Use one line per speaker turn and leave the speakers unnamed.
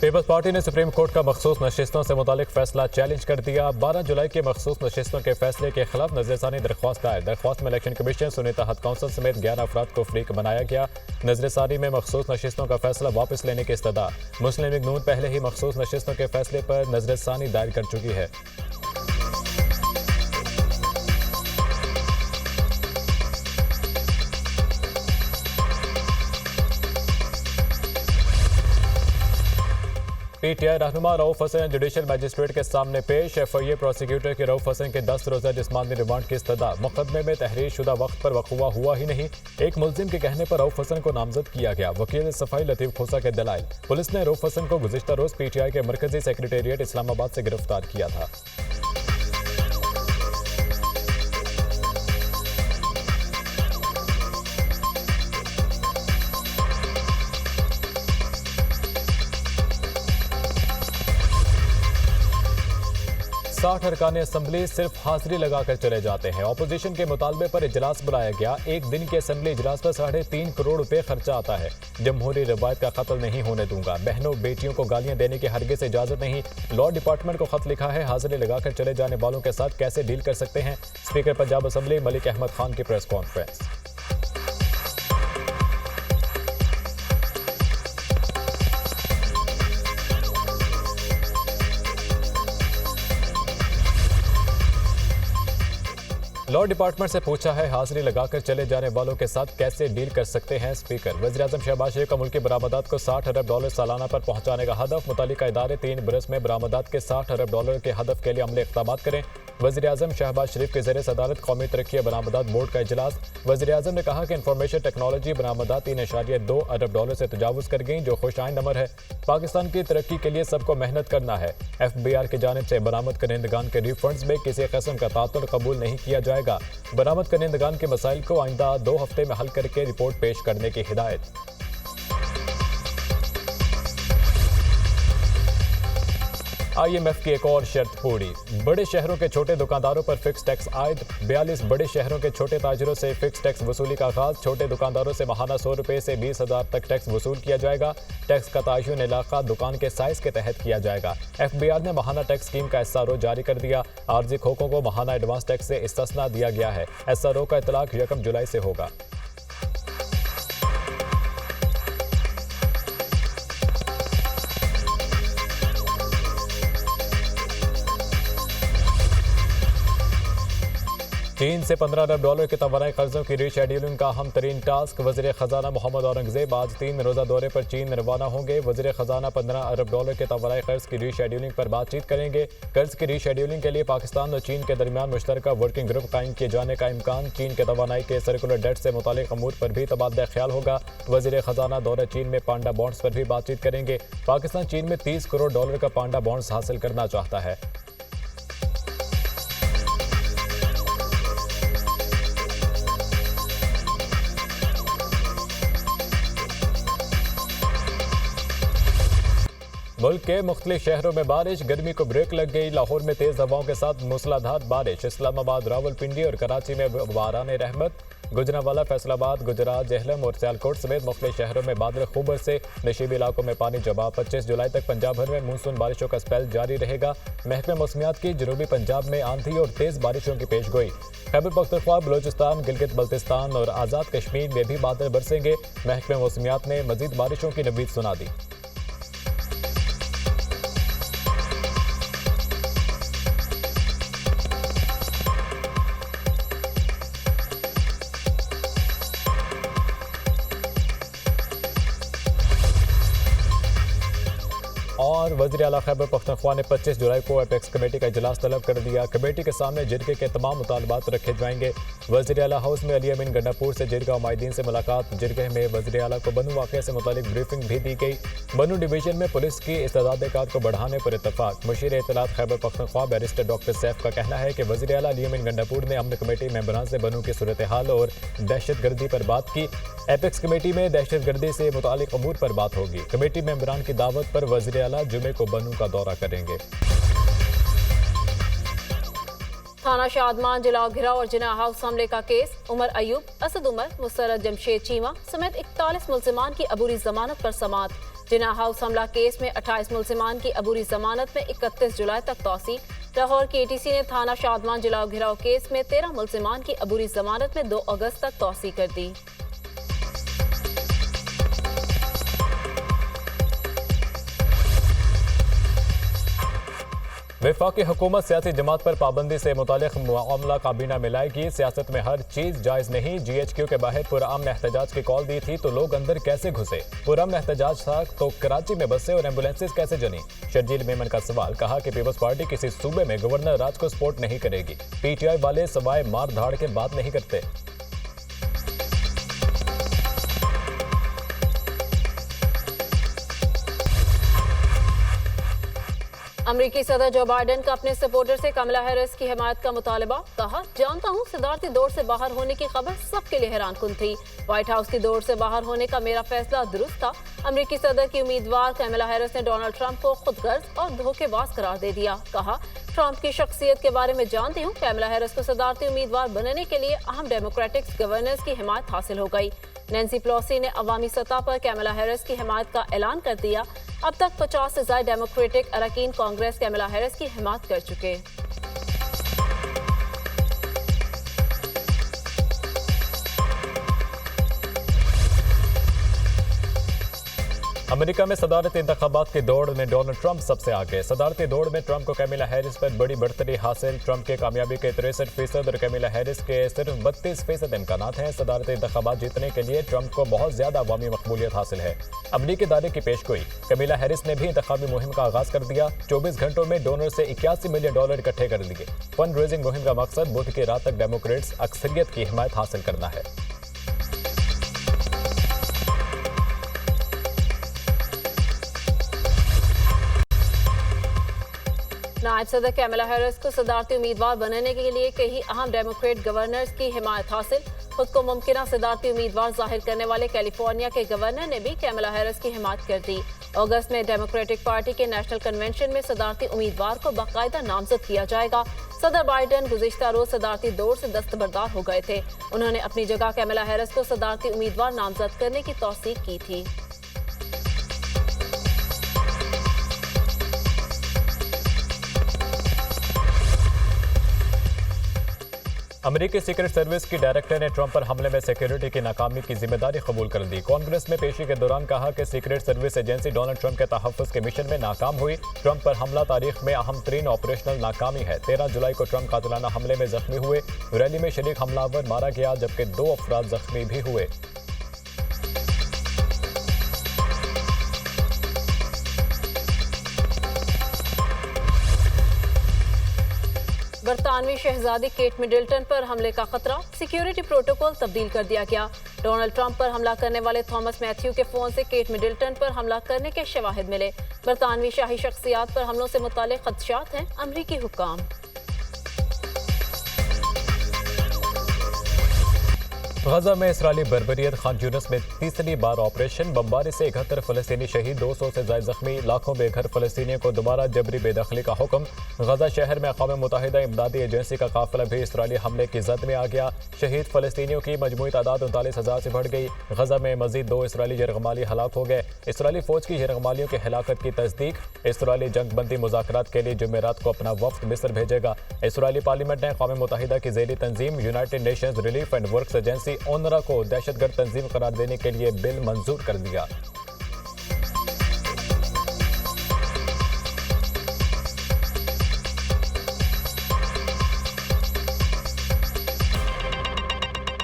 Peoples party ने supreme court का मखसूस नशिस्तों से मुतालिक फैसला चैलेंज कर दिया। 12 जुलाई के मखसूस नशिस्तों के फैसले के खिलाफ नजरसानी दरख्वास्त दायर। दरख्वास्त में इलेक्शन कमीशन सुनीता हद काउंसिल समेत 11 अफराद को फ्रीक बनाया गया। नजरसानी में मखसूस नशिस्तों का फैसला वापस लेने की इस्तदा। मुस्लिम लीग नून पहले ही मखसूस नशिस्तों के फैसले पर नजरसानी दायर कर चुकी है। पीटीआई रहनुमा रऊफ हसन जुडिशल मजिस्ट्रेट के सामने पेश। एफआईए प्रोसिक्यूटर के रऊफ हसन के 10 रोजा जिस्मानी रिमांड की इस्तदा। मुकदमे में तहरीर शुदा वक्त पर वकूआ हुआ ही नहीं, एक मुलजिम के कहने पर रऊफ हसन को नामजद किया गया। वकील सफाई लतीफ खोसा के दलाइल। पुलिस ने रऊफ हसन को गुज़िश्ता रोज पीटीआई के मरकजी सेक्रेटेरिएट इस्लामाबाद से गिरफ्तार किया था। साठ अरकान असम्बली सिर्फ हाजिरी लगाकर चले जाते हैं। अपोजिशन के मुतालबे पर इजलास बुलाया गया। एक दिन के असम्बली इजलास पर 3.5 करोड़ रुपए खर्चा आता है। जमहूरी रवायत का कत्ल नहीं होने दूंगा। बहनों बेटियों को गालियां देने की हरगिज़ इजाजत नहीं। लॉ डिपार्टमेंट को खत लिखा है। हाजिरी लगाकर चले जाने वालों के साथ कैसे डील कर सकते हैं। स्पीकर पंजाब असम्बली मलिक अहमद खान की प्रेस कॉन्फ्रेंस। लॉ डिपार्टमेंट से पूछा है हाजिरी लगाकर चले जाने वालों के साथ कैसे डील कर सकते हैं। स्पीकर वज़ीर-ए-आज़म शहबाज शरीफ का मुल्की बरामदात को $60 अरब सालाना पर पहुंचाने का हदफ। मुतल्लिका इदारे 3 बरस में बरामदात के $60 अरब के हदफ के लिए अमली इक़दाम करें। वज़ीर-ए-आज़म शहबाज शरीफ के ज़रिए सदारत कौमी तरक्की बरामदात बोर्ड का इजलास। वज़ीर-ए-आज़म ने कहा कि इंफॉर्मेशन टेक्नोलॉजी बरामदात $3.2 अरब से तजावुज़ कर गई, जो खुशआइन अमर है। पाकिस्तान की तरक्की के लिए सबको मेहनत करना है। FBI की जानिब से बरामद करनेंदगान के रिफंड्स में किसी किस्म का तातुल कबूल नहीं किया जाएगा। बरामद करनेंदगान के मसाइल को आइंदा 2 हफ्ते में हल करके रिपोर्ट पेश करने की हिदायत। IMF की एक और शर्त पूरी। बड़े शहरों के छोटे दुकानदारों पर फिक्स टैक्स आयद। 42 बड़े शहरों के छोटे ताजिरों से फिक्स टैक्स वसूली का आगाज। छोटे दुकानदारों से माहाना ₹100 से 20,000 तक टैक्स वसूल किया जाएगा। टैक्स का तयन इलाका दुकान के साइज के तहत किया जाएगा। FBI ने माहाना टैक्स स्कीम का SRO जारी कर दिया। आर्जी खोखों को माहाना एडवांस टैक्स से इस्तिस्ना दिया गया है। SRO का इतलाक 1 जुलाई से होगा। चीन से $15 अरब के तवानाई कर्जों की रीशेड्यूलिंग का अहम तरीन टास्क। वज़ीर ख़जाना मोहम्मद औरंगज़ेब आज 3 रोज़ा दौरे पर चीन रवाना होंगे। वज़ीर ख़जाना $15 अरब के तवानाई कर्ज की रीशेड्यूलिंग पर बातचीत करेंगे। कर्ज की रीशेड्यूलिंग के लिए पाकिस्तान और चीन के दरमियान मुश्तरका वर्किंग ग्रुप कायम किए जाने का इम्कान। चीन के तवानाई के सर्कुलर डेट से मुतालिक अमूर पर भी तबादला ख्याल होगा। वज़ीर ख़जाना दौरे चीन में पांडा बॉन्ड्स पर भी बातचीत करेंगे। पाकिस्तान चीन में $30 करोड़ का पांडा बॉन्ड्स हासिल करना चाहता है। मुल्क के मुख्तलिफ शहरों में बारिश। गर्मी को ब्रेक लग गई। लाहौर में तेज हवाओं के साथ मूसलाधार बारिश। इस्लामाबाद, रावलपिंडी और कराची में बारान रहमत। गुजरांवाला, फैसलाबाद, गुजरात, जहलम और सियालकोट समेत मुख्तलिफ शहरों में बादल खूब बरसे। नशीबी इलाकों में पानी जमा। 25 जुलाई तक पंजाब भर में मानसून बारिशों का स्पेल जारी रहेगा। महकमे मौसमियात की जनूबी पंजाब में आंधी और तेज बारिशों की पेशगोई। खैबर पख्तूनख्वा, बलोचिस्तान, गिलगित बल्तिस्तान और आज़ाद कश्मीर में भी बादल बरसेंगे। महकमे मौसमियात ने मजीद बारिशों की नवीद सुना दी। और वज़ीर आला खैबर पख्तूनख्वा ने 25 जुलाई को एपेक्स कमेटी का इजलास तलब कर दिया। कमेटी के सामने जिरगे के तमाम मुतालबात रखे जाएंगे। वज़ीर आला हाउस में अली अमीन गंडापुर से जिरगा उमाइदीन से मुलाकात। जिरगे में वज़ीर आला को बनू वाक़े से मुतालिक ब्रीफिंग भी दी गई। बनू डिवीजन में पुलिस की इस्तेदाद कार को बढ़ाने पर इत्तफाक। मुशीर इत्तलात खैबर पख्तूनख्वा बैरिस्टर डॉक्टर सैफ का कहना है कि वज़ीर आला अली अमीन गंडापुर ने अमन कमेटी मेंबरान से बनू की सूरत हाल और दहशत गर्दी पर बात की। एपेक्स कमेटी में दहशत गर्दी से मुतालिक अमूर पर बात होगी। कमेटी मेंबरान की दावत पर वज़ीर आला जुमे को बनू का दौरा करेंगे।
थाना शादमान जलाओ घिराव और जिना हाउस हमले का केस। उमर अयूब, असद उमर, मुसरत जमशेद चीमा समेत 41 मुल्जिमान की अबूरी जमानत पर समाअत। जिन्ना हाउस हमला केस में 28 मुल्जिमान की अबूरी जमानत में 31 जुलाई तक तौसी। लाहौर की ATC ने थाना शादमान जलाओ घिराव केस में 13 मुल्जिमान की अबूरी जमानत में 2 अगस्त तक तौसी कर दी।
वफाकी हुकूमत सियासी जमात पर पाबंदी से मुतालिक मामला काबीना में लाएगी। सियासत में हर चीज जायज नहीं। GHQ के बाहर पुरअमन एहतजाज की कॉल दी थी तो लोग अंदर कैसे घुसे? पुरअमन एहतजाज था तो कराची में बसे और एम्बुलेंसेज कैसे जनी? शर्जील मेमन का सवाल। कहा कि पीपल्स पार्टी किसी सूबे में गवर्नर राज को सपोर्ट नहीं करेगी। PTI वाले सवाए मार धाड़ के बात नहीं करते।
अमरीकी सदर जो बाइडेन का अपने सपोर्टर से कमला हैरिस की हिमायत का मुतालबा। कहा, जानता हूं सदारती दौड़ से बाहर होने की खबर सबके लिए हैरानकुन थी। व्हाइट हाउस की दौड़ से बाहर होने का मेरा फैसला दुरुस्त था। अमरीकी सदर की उम्मीदवार कमला हैरिस ने डोनाल्ड ट्रंप को खुदगर्ज और धोखेबाज करार दे दिया। कहा, ट्रंप की शख्सियत के बारे में जानती हूं। कमला हैरिस को सदारती उम्मीदवार बनने के लिए अहम डेमोक्रेटिक गवर्नर्स की हिमायत हासिल हो गई। नैन्सी पेलोसी ने अवामी सतह पर कमला हैरिस की हिमायत का ऐलान कर दिया। अब तक 50 से ज्यादा डेमोक्रेटिक अरकान कांग्रेस कमला हैरिस की हिमायत कर चुके।
अमेरिका में सदारती इंतखाबात की दौड़ में डोनाल्ड ट्रंप सबसे आगे। सदारती दौड़ में ट्रंप को कमला हैरिस पर बड़ी बढ़तरी हासिल। ट्रंप के कामयाबी के 63% और कमला हैरिस के सिर्फ 32% इम्कानात हैं। सदारती इंतखाबात जीतने के लिए ट्रंप को बहुत ज्यादा अवामी मकबूलियत हासिल है। अमरीकी दायरे की पेशगोई। कमला हैरिस ने भी इंतखाबी मुहिम का आगाज कर दिया। 24 घंटों में डोनर से $81 मिलियन इकट्ठे कर लिए। फंड रेजिंग मुहिम का मकसद बुध की रात तक डेमोक्रेट्स अक्सरियत की हिमायत हासिल करना है।
नायब सदर कमला हैरिस को सदारती उम्मीदवार बनने के लिए कई अहम डेमोक्रेट गवर्नर्स की हिमायत हासिल। खुद को मुमकिन सदारती उम्मीदवार जाहिर करने वाले कैलिफोर्निया के गवर्नर ने भी कमला हैरिस की हिमायत कर दी। अगस्त में डेमोक्रेटिक पार्टी के नेशनल कन्वेंशन में सदारती उम्मीदवार को बाकायदा नामजद किया जाएगा। सदर बाइडेन गुज़िश्ता रोज सदारती दौड़ से दस्तबरदार हो गए थे। उन्होंने अपनी जगह कमला हैरिस को सदारती उम्मीदवार नामजद करने की तौसीक की थी।
अमेरिकी सीक्रेट सर्विस की डायरेक्टर ने ट्रंप पर हमले में सिक्योरिटी की नाकामी की जिम्मेदारी कबूल कर ली। कांग्रेस में पेशी के दौरान कहा कि secret service agency Donald Trump के तहफ़्फ़ुज़ के मिशन में नाकाम हुई। ट्रंप पर हमला तारीख में अहम तरीन ऑपरेशनल नाकामी है। 13 जुलाई को ट्रंप कातिलाना हमले में जख्मी हुए। रैली में शरीक हमलावर मारा गया जबकि 2 अफराद जख्मी भी हुए।
बरतानवी शहजादी केट मिडल्टन पर हमले का खतरा। सिक्योरिटी प्रोटोकॉल तब्दील कर दिया गया। डोनाल्ड ट्रंप पर हमला करने वाले थॉमस मैथ्यू के फोन से केट मिडल्टन पर हमला करने के शवाहिद मिले। बरतानवी शाही शख्सियात पर हमलों से मुताल्लिक खदशात हैं अमरीकी हुक्काम।
गजा में इसराइली बर्बरियत। खान यूनिस में तीसरी बार ऑपरेशन। बमबारी से 71 फलस्तीनी शहीद, 200 से ज्यादा जख्मी। लाखों बेघर फलस्तीनियों को दोबारा जबरी बेदखली का हुक्म। गजा शहर में अक़वाम मुत्तहिदा इमदादी एजेंसी का काफिला भी इसराइली हमले की जद में आ गया। शहीद फलस्तीनियों की मजमूई तादाद 39,000 से बढ़ गई। गजा में मजीद 2 इसराइली यरगमाली हलाक हो गए। इसराइली फौज की यरगमालियों की हिलाकत की तस्दीक। इसराइली जंगबंदी मुज़ाकरात के लिए जुमेरात को अपना वफ्द मिस्र भेजेगा। इसराइली पार्लियामेंट ने अक़वाम मुत्तहिदा की ज़ेरी तंजीम United Nations Relief and Works Agency ओनरा को दहशतगर्द तंजीम करार देने के लिए बिल मंजूर कर दिया।